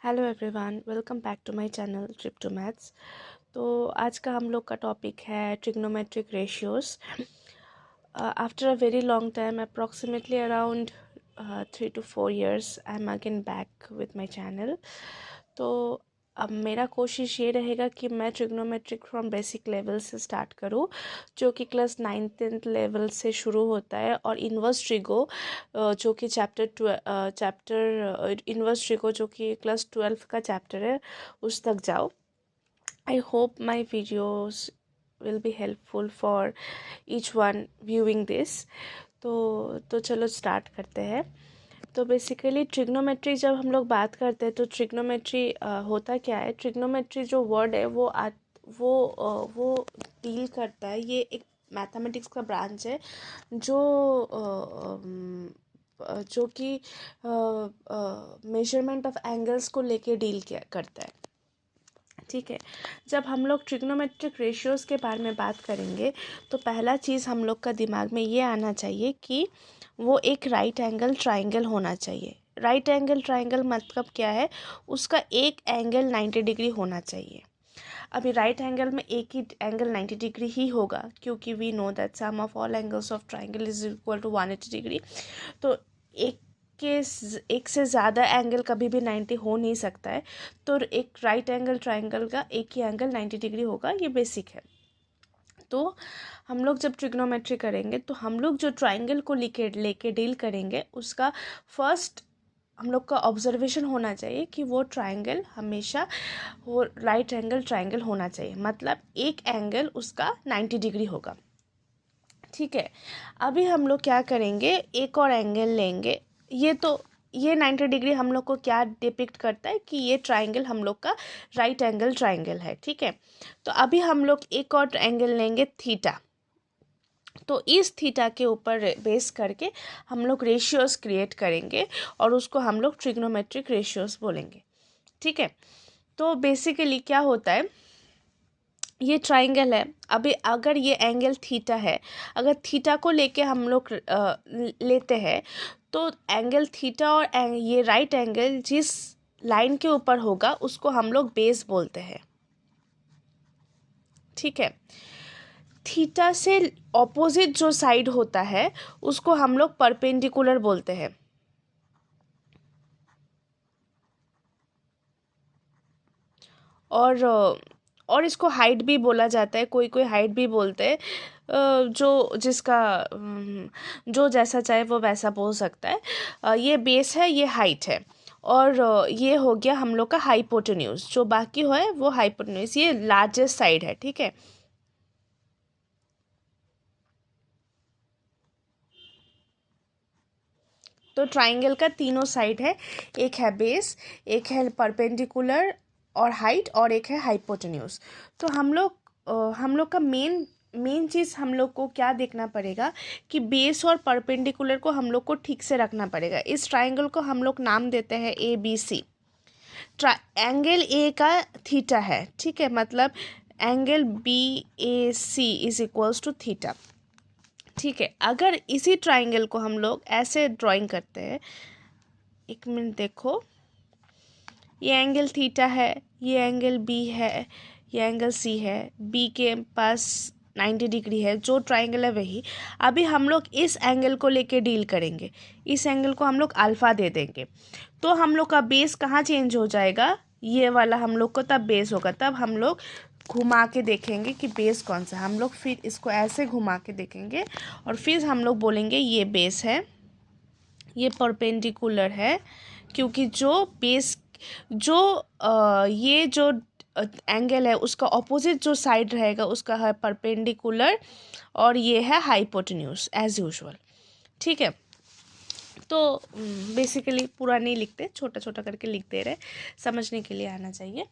Hello everyone, welcome back to my channel trip to maths. तो आज का हम लोग का टॉपिक है trigonometric ratios. After a very long time, approximately around 3 to 4 years, I am again back with my channel. तो अब मेरा कोशिश ये रहेगा कि मैं ट्रिग्नोमेट्रिक फ्रॉम बेसिक लेवल से स्टार्ट करूँ, जो कि क्लास 9th-10th लेवल से शुरू होता है, और इन्वर्स ट्रिगो जो कि चैप्टर इन्वर्स ट्रिगो जो कि क्लास 12 का चैप्टर है, उस तक जाओ। I hope my videos will be helpful for each one viewing this. तो चलो स्टार्ट करते हैं। तो बेसिकली ट्रिग्नोमेट्री जब हम लोग बात करते हैं तो ट्रिग्नोमेट्री होता क्या है। ट्रिग्नोमेट्री जो वर्ड है वो डील करता है, ये एक मैथमेटिक्स का ब्रांच है जो जो कि मेजरमेंट ऑफ एंगल्स को लेके डील करता है। ठीक है, जब हम लोग ट्रिग्नोमेट्रिक रेशियोज़ के बारे में बात करेंगे तो पहला चीज़ हम लोग का दिमाग में ये आना चाहिए कि वो एक राइट एंगल ट्राइंगल होना चाहिए। राइट एंगल ट्राइंगल मतलब क्या है, उसका एक एंगल 90 डिग्री होना चाहिए। अभी राइट एंगल में एक ही एंगल 90 डिग्री ही होगा, क्योंकि we know that sum of all angles of triangle is equal to 180 degree. तो एक एक से ज़्यादा एंगल कभी भी 90 हो नहीं सकता है। तो एक राइट एंगल ट्राइंगल का एक ही एंगल 90 डिग्री होगा, ये बेसिक है। तो हम लोग जब ट्रिग्नोमेट्री करेंगे तो हम लोग जो ट्राइंगल को लेके डील करेंगे, उसका फर्स्ट हम लोग का ऑब्जर्वेशन होना चाहिए कि वो ट्राइंगल हमेशा वो राइट एंगल ट्राइंगल होना चाहिए, मतलब एक एंगल उसका 90 डिग्री होगा। ठीक है, अभी हम लोग क्या करेंगे, एक और एंगल लेंगे। ये 90 डिग्री हम लोग को क्या डिपिक्ट करता है कि ये ट्राइंगल हम लोग का राइट एंगल ट्राइंगल है। ठीक है, तो अभी हम लोग एक और एंगल लेंगे थीटा। तो इस थीटा के ऊपर बेस करके हम लोग रेशियोज क्रिएट करेंगे और उसको हम लोग ट्रिग्नोमेट्रिक रेशियोज बोलेंगे। ठीक है, तो बेसिकली क्या होता है, ये ट्राइंगल है। अभी अगर ये एंगल थीटा है, अगर थीटा को लेके हम लोग लेते हैं, तो एंगल थीटा और ये राइट एंगल जिस लाइन के ऊपर होगा उसको हम लोग बेस बोलते हैं। ठीक है, थीटा से ऑपोजिट जो साइड होता है उसको हम लोग परपेंडिकुलर बोलते हैं। और इसको हाइट भी बोला जाता है, कोई कोई हाइट भी बोलते हैं। जो जिसका जो जैसा चाहे वो वैसा बोल सकता है। ये बेस है, ये हाइट है, और ये हो गया हम लोग का हाइपोटेन्यूज। जो बाकी है वो हाइपोटेन्यूज, ये लार्जेस्ट साइड है। ठीक है, तो ट्राइंगल का तीनों साइड है, एक है बेस, एक है परपेंडिकुलर और हाइट, और एक है हाइपोटेन्यूज। तो हम लोग का मेन चीज़ हम लोग को क्या देखना पड़ेगा कि बेस और परपेंडिकुलर को हम लोग को ठीक से रखना पड़ेगा। इस ट्राइंगल को हम लोग नाम देते हैं ABC। एंगल ए का थीटा है। ठीक है, मतलब angle BAC is equals to theta. ठीक है, अगर इसी ट्राइंगल को हम लोग ऐसे ड्राइंग करते हैं, एक मिनट देखो, ये एंगल थीटा है, ये एंगल बी है, ये एंगल सी है, बी के पास 90 डिग्री है, जो ट्राइंगल है वही। अभी हम लोग इस एंगल को लेके डील करेंगे, इस एंगल को हम लोग अल्फ़ा दे देंगे। तो हम लोग का बेस कहाँ चेंज हो जाएगा, ये वाला हम लोग को तब बेस होगा। तब हम लोग घुमा के देखेंगे कि बेस कौन सा, हम लोग फिर इसको ऐसे घुमा के देखेंगे और फिर हम लोग बोलेंगे ये बेस है, ये परपेंडिकुलर है, क्योंकि जो बेस जो ये जो एंगल है उसका ऑपोजिट जो साइड रहेगा उसका है परपेंडिकुलर, और ये है हाइपोटेन्यूज एज यूजुअल। ठीक है, तो बेसिकली पूरा नहीं लिखते, छोटा छोटा करके लिख दे रहे, समझने के लिए आना चाहिए।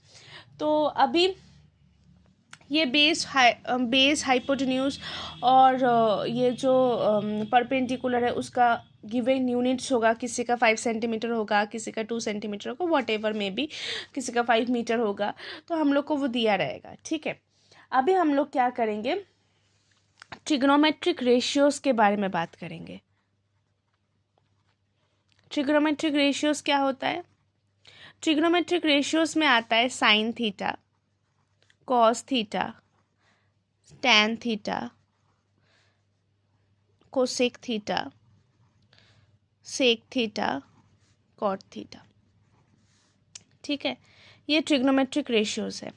तो अभी ये बेस हाइपोटेन्यूज और ये जो परपेंडिकुलर है उसका गिवन यूनिट्स होगा। किसी का 5 सेंटीमीटर होगा, किसी का 2 सेंटीमीटर होगा, वॉट एवर में भी, किसी का 5 मीटर होगा। तो हम लोग को वो दिया रहेगा। ठीक है, अभी हम लोग क्या करेंगे, ट्रिग्नोमेट्रिक रेशियोज के बारे में बात करेंगे। ट्रिग्नोमेट्रिक रेशियोज क्या होता है, ट्रिग्नोमेट्रिक रेशियोज में आता है sine theta, cos theta, tan theta, cosec theta, sec theta, cot theta. ठीक है, ये ट्रिग्नोमेट्रिक रेशियोज है।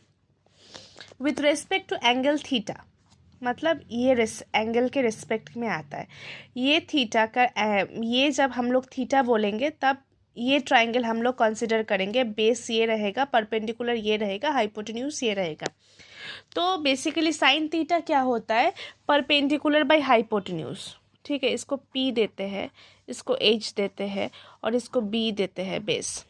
With respect to angle theta, मतलब ये एंगल के रिस्पेक्ट में आता है। ये थीटा का ये जब हम लोग थीटा बोलेंगे तब ये ट्राइंगल हम लोग कंसिडर करेंगे। बेस ये रहेगा, परपेंडिकुलर ये रहेगा, हाइपोटेन्यूज ये रहेगा। तो बेसिकली साइन थीटा क्या होता है, परपेंडिकुलर बाय हाइपोटेन्यूज। ठीक है, इसको P देते हैं, इसको H देते हैं और इसको B देते हैं बेस।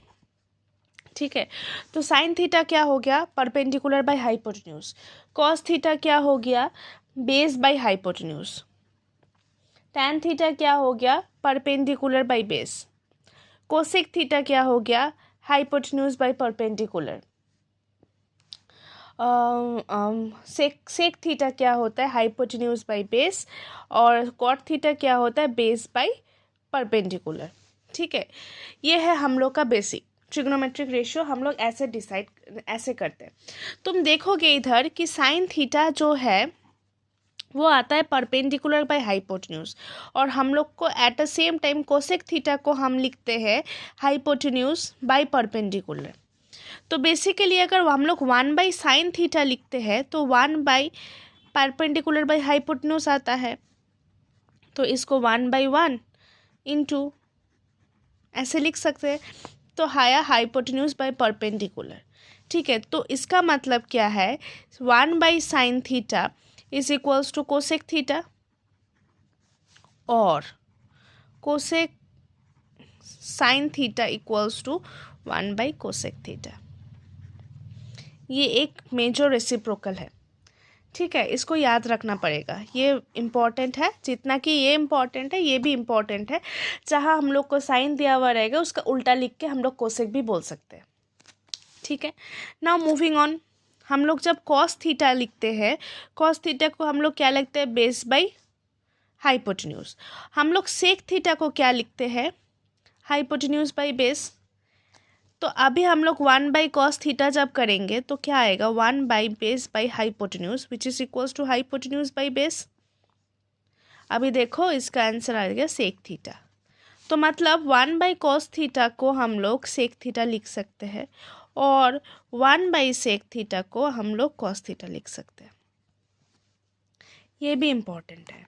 ठीक है, तो साइन थीटा क्या हो गया, perpendicular by hypotenuse. Cos theta क्या हो गया, base by hypotenuse. Tan theta क्या हो गया, perpendicular by base. Cosec theta क्या हो गया, hypotenuse by perpendicular. Sec theta क्या होता है, हाइपोटेन्यूज बाय बेस। और कॉट थीटा क्या होता है, बेस बाय परपेंडिकुलर। ठीक है, ये है हम लोग का बेसिक ट्रिग्नोमेट्रिक रेशियो। हम लोग ऐसे करते हैं। तुम देखोगे इधर कि साइन थीटा जो है वो आता है परपेंडिकुलर बाय हाइपोटेन्यूज, और हम लोग को at the same time cosec theta को हम लिखते हैं हाइपोटेन्यूज बाय परपेंडिकुलर। तो बेसिकली अगर हम लोग 1/sin थीटा लिखते हैं तो 1 परपेंडिकुलर बाय हाइपोटेन्यूज आता है। तो इसको 1/1 इंटू ऐसे लिख सकते हैं, तो हाया हाइपोटेन्यूज बाय परपेंडिकुलर। ठीक है, तो इसका मतलब क्या है, 1/sin theta is equals to cosec theta, और cosec sine theta equals to one by cosec theta. ये एक मेजर रेसिप्रोकल है। ठीक है, इसको याद रखना पड़ेगा, ये इम्पॉर्टेंट है। जितना कि ये इम्पॉर्टेंट है ये भी इम्पॉर्टेंट है। जहाँ हम लोग को साइन दिया हुआ रहेगा उसका उल्टा लिख के हम लोग कोसेक भी बोल सकते हैं। ठीक है, नाउ मूविंग ऑन। हम लोग जब कॉस थीटा लिखते हैं, कॉस थीटा को हम लोग क्या लिखते हैं, बेस बाय हाइपोटेन्यूज। हम लोग सेक थीटा को क्या लिखते हैं, हाइपोटेन्यूज बाय बेस। तो अभी हम लोग 1/cos थीटा जब करेंगे तो क्या आएगा, 1/base by hypotenuse which is equals to hypotenuse by base. अभी देखो इसका आंसर आ गया सेक थीटा। तो मतलब 1/cos थीटा को हम लोग सेक थीटा लिख सकते हैं, और 1/sec थीटा को हम लोग कॉस थीटा लिख सकते हैं। ये भी इम्पॉर्टेंट है।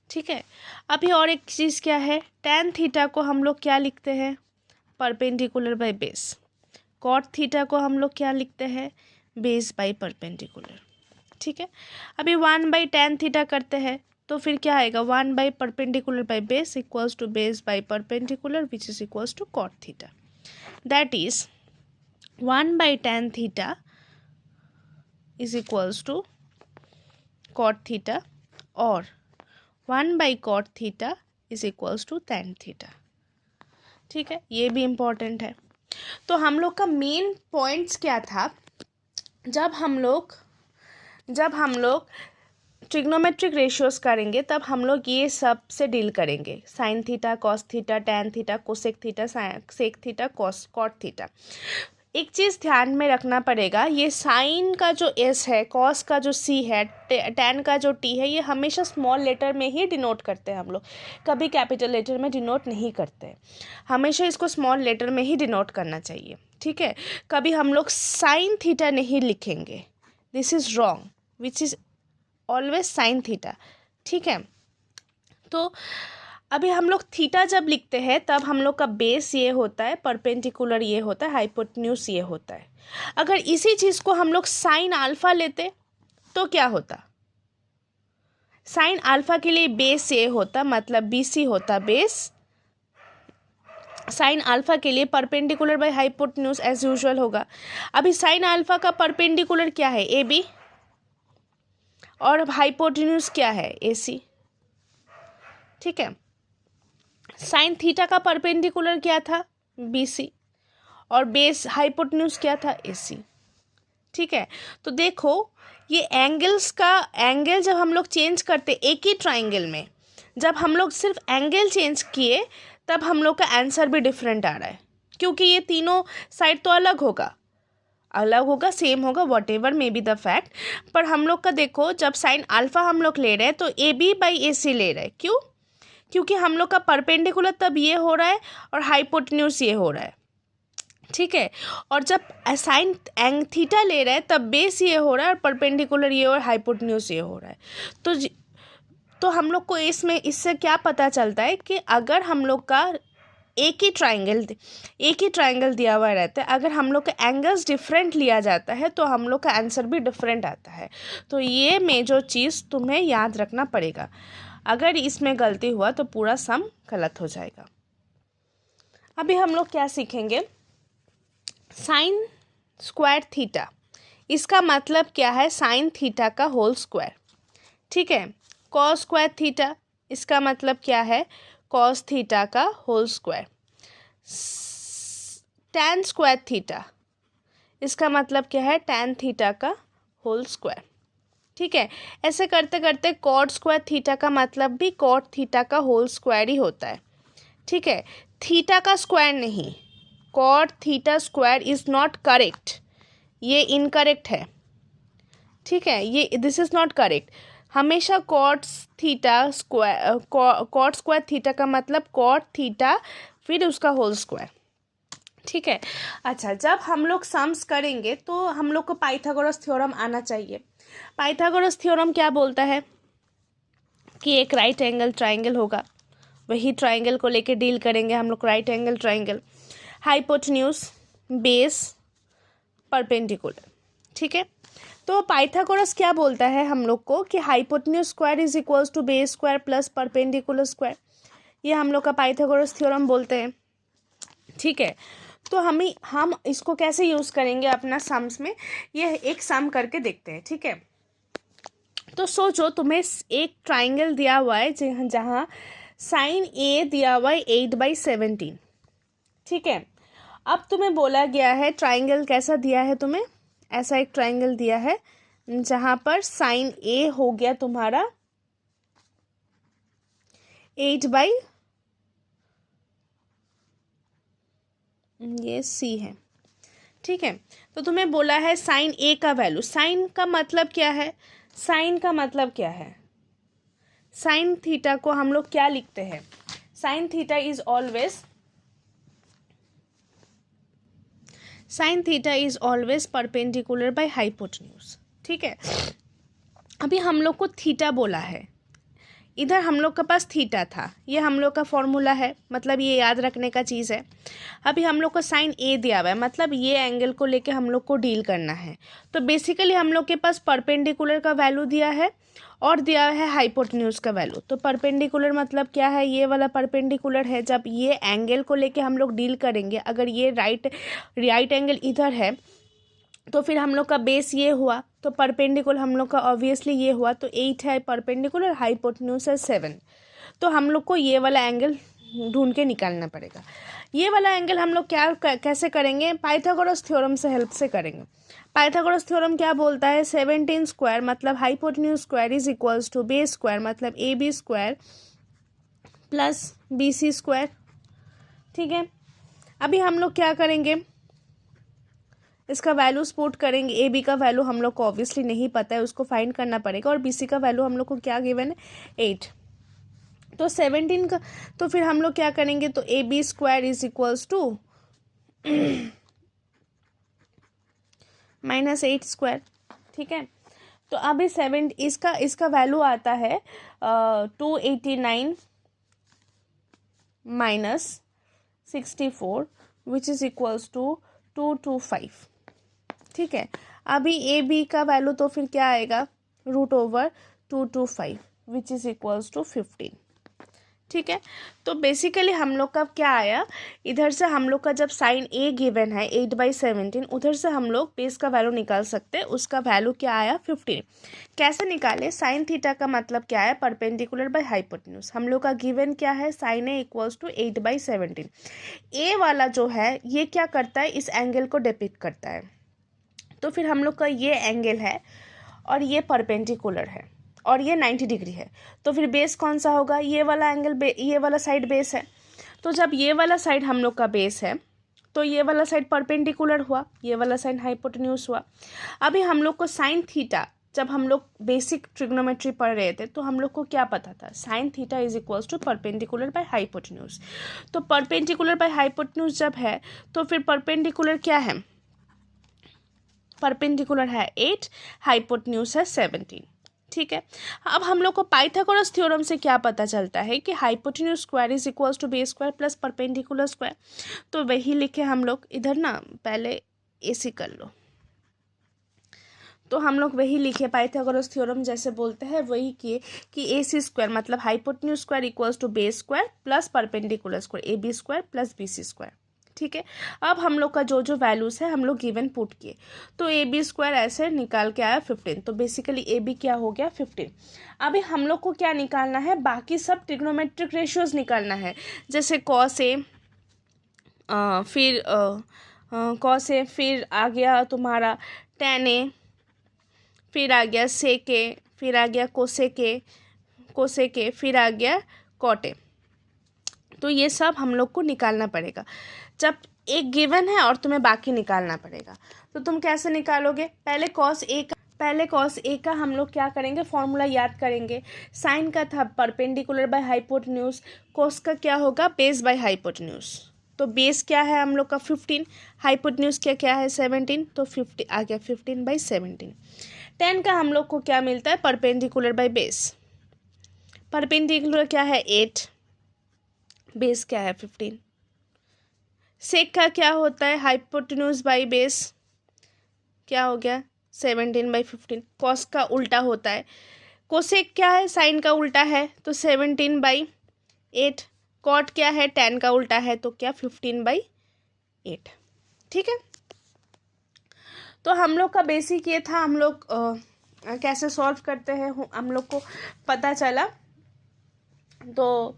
ठीक है, अभी और एक चीज़ क्या है, tan थीटा को हम लोग क्या लिखते हैं, perpendicular by base. Cot theta को हम लोग क्या लिखते हैं, बेस बाय परपेंडिकुलर। ठीक है, अभी 1/tan थीटा करते हैं तो फिर क्या आएगा, one by perpendicular by base equals to base by perpendicular which is equals to cot theta. That is 1/tan theta is equals to cot theta, और 1/cot theta is equals to tan theta. ठीक है, ये भी इम्पॉर्टेंट है। तो हम लोग का मेन पॉइंट्स क्या था, जब हम लोग ट्रिग्नोमेट्रिक रेशियोज करेंगे तब हम लोग ये सब से डील करेंगे, sine theta, cos theta, tan theta, cosec theta, sec theta, cot theta. एक चीज़ ध्यान में रखना पड़ेगा, ये साइन का जो एस है, कॉस का जो सी है, टैन का जो टी है, ये हमेशा स्मॉल लेटर में ही डिनोट करते हैं हम लोग, कभी कैपिटल लेटर में डिनोट नहीं करते। हमेशा इसको स्मॉल लेटर में ही डिनोट करना चाहिए। ठीक है, कभी हम लोग साइन थीटा नहीं लिखेंगे, this is wrong, which is always sine theta. ठीक है, तो अभी हम लोग थीटा जब लिखते हैं तब हम लोग का बेस ये होता है, परपेंडिकुलर ये होता है, हाइपोटेन्यूज ये होता है। अगर इसी चीज़ को हम लोग साइन अल्फा लेते तो क्या होता, साइन अल्फा के लिए बेस ये होता, मतलब BC होता बेस। साइन अल्फा के लिए perpendicular by hypotenuse as usual होगा। अभी साइन अल्फा का परपेंडिकुलर क्या है, AB, और हाइपोटेन्यूज क्या है, AC। ठीक है, साइन थीटा का परपेंडिकुलर क्या था, BC, और बेस हाइपोटेन्यूज क्या था, AC। ठीक है, तो देखो ये एंगल जब हम लोग चेंज करते एक ही ट्राइंगल में, जब हम लोग सिर्फ एंगल चेंज किए तब हम लोग का आंसर भी डिफरेंट आ रहा है। क्योंकि ये तीनों साइड तो अलग होगा, सेम होगा, what ever may be the fact. पर हम लोग का देखो, जब साइन अल्फ़ा हम लोग ले रहे हैं तो ए बी बाई ए सी ले रहे हैं। क्यों? क्योंकि हम लोग का परपेंडिकुलर तब ये हो रहा है और हाइपोटेन्यूज ये हो रहा है, ठीक है। और जब साइन एंग थीटा ले रहा है तब बेस ये हो रहा है और परपेंडिकुलर ये और हाइपोटेन्यूज ये हो रहा है। तो हम लोग को इससे क्या पता चलता है कि अगर हम लोग का एक ही ट्राइंगल दिया हुआ रहता है, अगर हम लोग का एंगल्स डिफरेंट लिया जाता है तो हम लोग का आंसर भी डिफरेंट आता है। तो ये मेजर चीज़ तुम्हें याद रखना पड़ेगा, अगर इसमें गलती हुआ तो पूरा सम गलत हो जाएगा। अभी हम लोग क्या सीखेंगे, साइन स्क्वायर थीटा, इसका मतलब क्या है, साइन थीटा का होल स्क्वायर, ठीक है। कॉस स्क्वायर थीटा, इसका मतलब क्या है, कॉस थीटा का whole square. Tan square theta, इसका मतलब क्या है, टैन थीटा का होल स्क्वायर, ठीक है। ऐसे करते करते कॉट स्क्वायर थीटा का मतलब भी कॉट थीटा का होल स्क्वायर ही होता है, ठीक है। थीटा का स्क्वायर नहीं, cot theta square is not correct, ये इनकरेक्ट है, ठीक है। ये दिस इज नॉट करेक्ट। हमेशा कॉट स्क्वायर थीटा का मतलब कॉट थीटा फिर उसका होल स्क्वायर, ठीक है। अच्छा, जब हम लोग सम्स करेंगे तो हम लोग को पाइथागोरस थ्योरम आना चाहिए। पाइथागोरस थ्योरम क्या बोलता है कि एक राइट एंगल ट्राइंगल होगा, वही ट्राइंगल को लेके डील करेंगे हम लोग, right angle triangle, hypotenuse, base, perpendicular, ठीक है। तो पाइथागोरस क्या बोलता है हम लोग को कि hypotenuse square is equals to base square plus perpendicular square, ये हम लोग का पाइथागोरस थ्योरम बोलते हैं, ठीक है। तो हम इसको कैसे यूज़ करेंगे अपना सम्स में, ये एक सम करके देखते हैं, ठीक है। तो सोचो, तुम्हें एक ट्राइंगल दिया हुआ है जहाँ साइन ए दिया हुआ है 8/17, ठीक है। अब तुम्हें बोला गया है ट्राइंगल कैसा दिया है, तुम्हें ऐसा एक ट्राइंगल दिया है जहाँ पर साइन ए हो गया तुम्हारा 8/, ये सी है, ठीक है। तो तुम्हें बोला है साइन ए का वैल्यू, साइन का मतलब क्या है, साइन का मतलब क्या है, साइन थीटा को हम लोग क्या लिखते हैं, sign theta is always perpendicular by hypotenuse, ठीक है। अभी हम लोग को थीटा बोला है, इधर हम लोग के पास थीटा था, ये हम लोग का फॉर्मूला है, मतलब ये याद रखने का चीज़ है। अभी हम लोग को साइन ए दिया हुआ है, मतलब ये एंगल को लेके हम लोग को डील करना है। तो बेसिकली हम लोग के पास परपेंडिकुलर का वैल्यू दिया है और दिया है हाइपोटेन्यूज का वैल्यू। तो परपेंडिकुलर मतलब क्या है, ये वाला परपेंडिकुलर है। जब ये एंगल को लेके हम लोग डील करेंगे, अगर ये राइट एंगल इधर है तो फिर हम लोग का बेस ये हुआ, तो परपेंडिकुलर हम लोग का ऑब्वियसली ये हुआ, तो 8 है परपेंडिकुलर, हाइपोटेन्यूज है 7। तो हम लोग को ये वाला एंगल ढूंढ के निकालना पड़ेगा। ये वाला एंगल हम लोग कैसे करेंगे, पाइथागोरस थ्योरम से हेल्प से करेंगे। पाइथागोरस थ्योरम क्या बोलता है, 17 स्क्वायर मतलब hypotenuse square is equals to base square मतलब a B square plus B C square, ठीक है। अभी हम लोग क्या करेंगे, इसका वैल्यूज पुट करेंगे। ए बी का वैल्यू हम लोग को ऑब्वियसली नहीं पता है, उसको फाइंड करना पड़ेगा, और बी सी का वैल्यू हम लोग को क्या गिवन है, 8। तो 17 का, तो फिर हम लोग क्या करेंगे, तो A B square is equals to -8 square, ठीक है। तो अभी इसका वैल्यू आता है 289 - 64 विच इज इक्वल्स टू 225, ठीक है। अभी ए बी का वैल्यू तो फिर क्या आएगा, √225 विच इज इक्वल्स टू 15, ठीक है। तो बेसिकली हम लोग का क्या आया, इधर से हम लोग का जब साइन ए गिवन है 8/17, उधर से हम लोग बेस का वैल्यू निकाल सकते हैं, उसका वैल्यू क्या आया 15। कैसे निकाले, साइन थीटा का मतलब क्या है, परपेंडिकुलर बाय हाइपोटेन्यूज। हम लोग का गिवन क्या है, साइन ए इक्वल्स टू 8/17। ए वाला जो है ये क्या करता है, इस एंगल को डिपिक्ट करता है। तो फिर हम लोग का ये एंगल है और ये परपेंडिकुलर है और ये 90 डिग्री है, तो फिर बेस कौन सा होगा, ये वाला एंगल, ये वाला साइड बेस है। तो जब ये वाला साइड हम लोग का बेस है तो ये वाला साइड परपेंडिकुलर हुआ, ये वाला साइड हाइपोटेन्यूज हुआ। अभी हम लोग को साइन थीटा, जब हम लोग बेसिक ट्रिग्नोमेट्री पढ़ रहे थे तो हम लोग को क्या पता था, sine theta is equals to perpendicular by hypotenuse. तो परपेंडिकुलर बाय हाइपोटेन्यूज जब है तो फिर परपेंडिकुलर क्या है, परपेंडिकुलर है 8, हाइपोटेन्यूज है 17। ठीक है, अब हम लोग को पाइथागोरस थ्योरम से क्या पता चलता है कि hypotenuse square is equals to base square plus perpendicular square. तो वही लिखे हम लोग इधर ना, पहले ऐसे कर लो, तो हम लोग वही लिखे पाइथागोरस थ्योरम जैसे बोलते हैं वही किए कि ए सी स्क्वायर मतलब hypotenuse square equals to base square plus perpendicular square, A B square plus B C square. ठीक है, अब हम लोग का जो जो वैल्यूज़ है हम लोग गिवन पुट किए, तो ए बी स्क्वायर ऐसे निकाल के आया 15। तो बेसिकली ए बी क्या हो गया 15। अभी हम लोग को क्या निकालना है, बाकी सब ट्रिग्नोमेट्रिक रेशियोज निकालना है, जैसे कॉस ए, फिर कॉस ए, फिर आ गया तुम्हारा टेन ए, फिर आ गया सेक ए, फिर आ गया कोसेक ए, फिर आ गया कॉट ए। तो ये सब हम लोग को निकालना पड़ेगा। जब एक गिवन है और तुम्हें बाकी निकालना पड़ेगा, तो तुम कैसे निकालोगे, पहले कॉस ए का हम लोग क्या करेंगे, फॉर्मूला याद करेंगे। साइन का था परपेंडिकुलर बाय हाइपोटेन्यूज, कॉस का क्या होगा बेस बाय हाइपोटेन्यूज। तो बेस क्या है हम लोग का 15, हाइपोटेन्यूज क्या है 17, तो 50 आ गया 15/17। टेन का हम लोग को क्या मिलता है, परपेंडिकुलर बाय बेस, परपेंडिकुलर क्या है 8, बेस क्या है 15। सेक का क्या होता है, हाइपोटेन्यूज बाय बेस, क्या हो गया 17/15। कॉस का उल्टा होता है, कोसेक क्या है, साइन का उल्टा है, तो 17/8। कॉट क्या है, टेन का उल्टा है, तो क्या 15/8। ठीक है, तो हम लोग का बेसिक ये था, हम लोग कैसे सॉल्व करते हैं हम लोग को पता चला। तो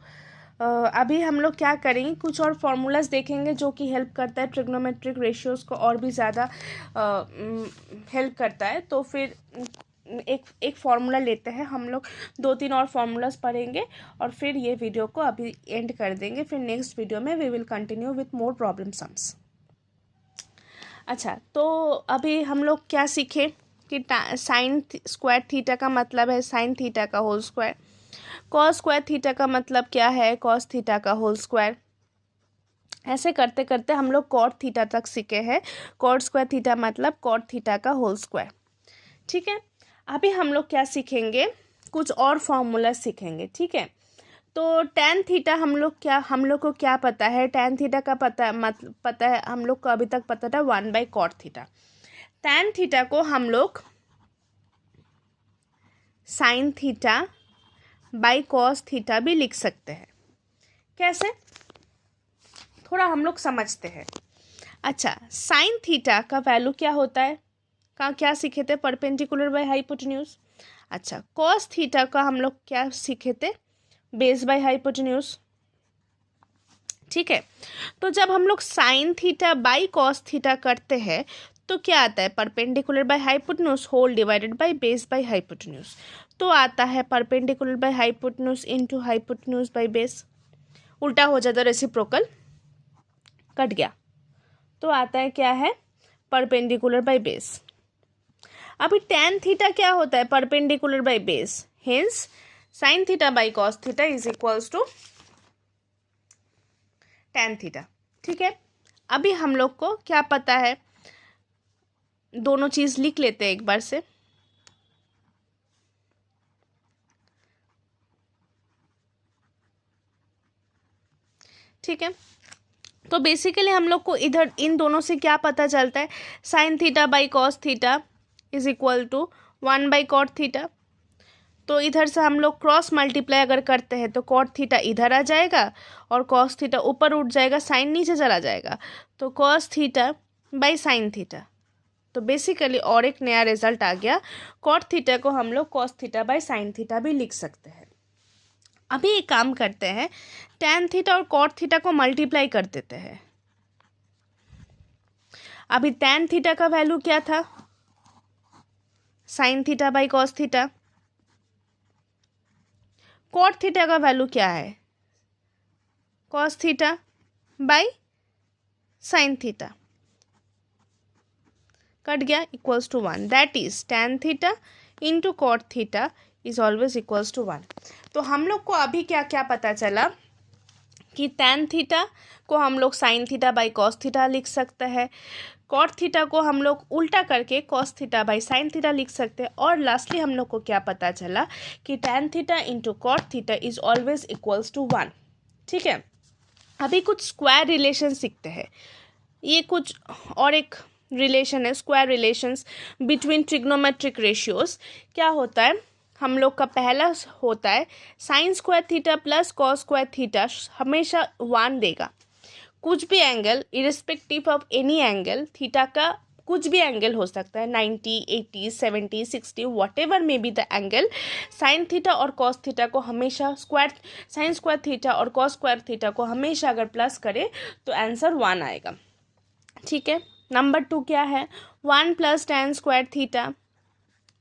अभी हम लोग क्या करेंगे, कुछ और फार्मूलाज देखेंगे जो कि हेल्प करता है ट्रिग्नोमेट्रिक रेशियोज़ को और भी ज़्यादा हेल्प करता है। तो फिर एक फार्मूला लेते हैं हम लोग, 2-3 और फार्मूलाज पढ़ेंगे और फिर ये वीडियो को अभी एंड कर देंगे। फिर नेक्स्ट वीडियो में we will continue with more problem sums. अच्छा, तो अभी हम लोग क्या सीखे कि साइन स्क्वायर थीटा का मतलब है साइन थीटा का whole square, cos square theta का मतलब क्या है, कॉस थीटा का होल स्क्वायर। ऐसे करते करते हम लोग कॉट थीटा तक सीखे हैं, कॉट स्क्वायर थीटा मतलब कॉट थीटा का होल स्क्वायर। ठीक है, अभी हम लोग क्या सीखेंगे, कुछ और फॉर्मूला सीखेंगे। ठीक है, तो टेन थीटा हम लोग को क्या पता है, टेन थीटा का पता है हम लोग को, अभी तक पता था 1/कॉट थीटा। टेन थीटा को हम लोग sine theta by cos theta भी लिख सकते हैं। कैसे, थोड़ा हम लोग समझते हैं। अच्छा, साइन थीटा का वैल्यू क्या होता है, क्या सीखे थे, परपेंडिकुलर बाय हाइपोटेन्यूज। अच्छा, कॉस थीटा का हम लोग क्या सीखे थे, बेस बाय हाइपोटेन्यूज। ठीक है, तो जब हम लोग sine theta by cos theta करते हैं तो क्या आता है, perpendicular by hypotenuse whole divided by base by hypotenuse. तो आता है perpendicular by hypotenuse into hypotenuse by base, उल्टा हो जाता है, रेसिप्रोकल कट गया, तो आता है क्या है, परपेंडिकुलर बाय बेस। अभी टेन थीटा क्या होता है, perpendicular by base, hence sine theta by cos theta is equals to tan theta. ठीक है, अभी हम लोग को क्या पता है, दोनों चीज़ लिख लेते हैं एक बार से। ठीक है, तो बेसिकली हम लोग को इधर इन दोनों से क्या पता चलता है, sine theta by cos theta is equal to one by cot theta. तो इधर से हम लोग क्रॉस मल्टीप्लाई अगर करते हैं तो कॉट थीटा इधर आ जाएगा और कॉस थीटा ऊपर उठ जाएगा, साइन नीचे चला जाएगा, तो cos theta by sine theta. तो बेसिकली और एक नया रिजल्ट आ गया, कॉट थीटा को हम लोग cos theta by sine theta भी लिख सकते हैं। अभी एक काम करते हैं, टेन थीटा और कॉट थीटा को मल्टीप्लाई कर देते हैं। अभी टेन थीटा का वैल्यू क्या था, sine theta by cos theta. Cot theta का वैल्यू क्या है, cos theta by sine theta, cut गया, equals to 1, that is tan theta into cot theta is always equals to 1। तो हम लोग को अभी क्या क्या पता चला कि tan थीटा को हम लोग sine theta by cos theta लिख सकते हैं, कॉट थीटा को हम लोग उल्टा करके cos theta by sine theta लिख सकते हैं, और लास्टली हम लोग को क्या पता चला कि tan theta into cot theta is always equals to 1। ठीक है, अभी कुछ स्क्वायर रिलेशन सीखते हैं। ये कुछ और एक रिलेशन है, square relations between trigonometric ratios. क्या होता है, हम लोग का पहला होता है sine square theta plus cos square theta हमेशा 1 देगा। कुछ भी angle irrespective of any angle, theta का कुछ भी एंगल हो सकता है, 90, 80, 70, 60, what ever may be the angle, sine theta और कॉस थीटा को हमेशा साइन स्क्वायर थीटा और कॉस स्क्वायर थीटा को हमेशा अगर प्लस करे तो आंसर 1 आएगा। ठीक है, नंबर 2 क्या है, 1 plus tan square theta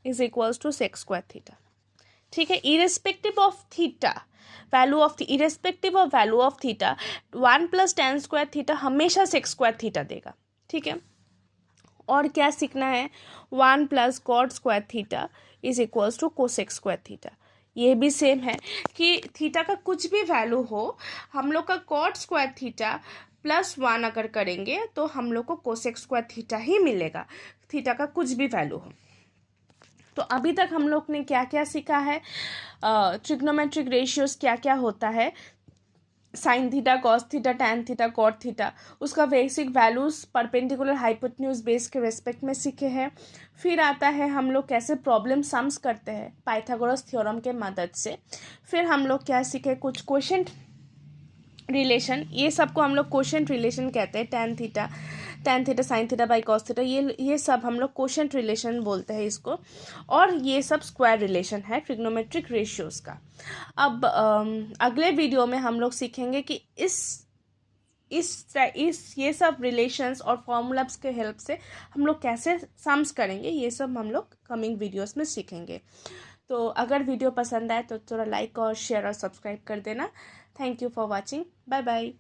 is equals to sec square theta. ठीक है, irrespective of theta value of irrespective of value of theta 1 plus tan square theta हमेशा सेक स्क्वायर थीटा देगा। ठीक है, और क्या सीखना है, 1 plus cot square theta is equals to cosec square theta. ये भी सेम है कि थीटा का कुछ भी वैल्यू हो, हम लोग का कॉट स्क्वायर थीटा प्लस 1 अगर करेंगे तो हम लोग को कोसेक स्क्वायर थीटा ही मिलेगा, थीटा का कुछ भी वैल्यू हो। तो अभी तक हम लोग ने क्या क्या सीखा है, ट्रिग्नोमेट्रिक रेशियोज क्या क्या होता है, sine theta, cos theta, tan theta, cot theta, उसका basic values perpendicular hypotenuse base के रेस्पेक्ट में सीखे हैं। फिर आता है हम लोग कैसे प्रॉब्लम सम्स करते हैं पाइथागोरस थ्योरम के मदद से। फिर हम लोग क्या सीखे, कुछ क्वोशेंट रिलेशन, ये सबको हम लोग क्वोशेंट रिलेशन कहते हैं, tan theta sine theta by cos theta, ये सब हम लोग क्वोशेंट रिलेशन बोलते हैं इसको, और ये सब स्क्वायर रिलेशन है ट्रिग्नोमेट्रिक रेशियोज का। अब अगले वीडियो में हम लोग सीखेंगे कि इस ये सब रिलेशंस और फॉर्मूलास के हेल्प से हम लोग कैसे सम्स करेंगे, ये सब हम लोग कमिंग वीडियोस में सीखेंगे। तो अगर वीडियो पसंद आए तो थोड़ा लाइक और शेयर और सब्सक्राइब कर देना। Thank you for watching, bye bye.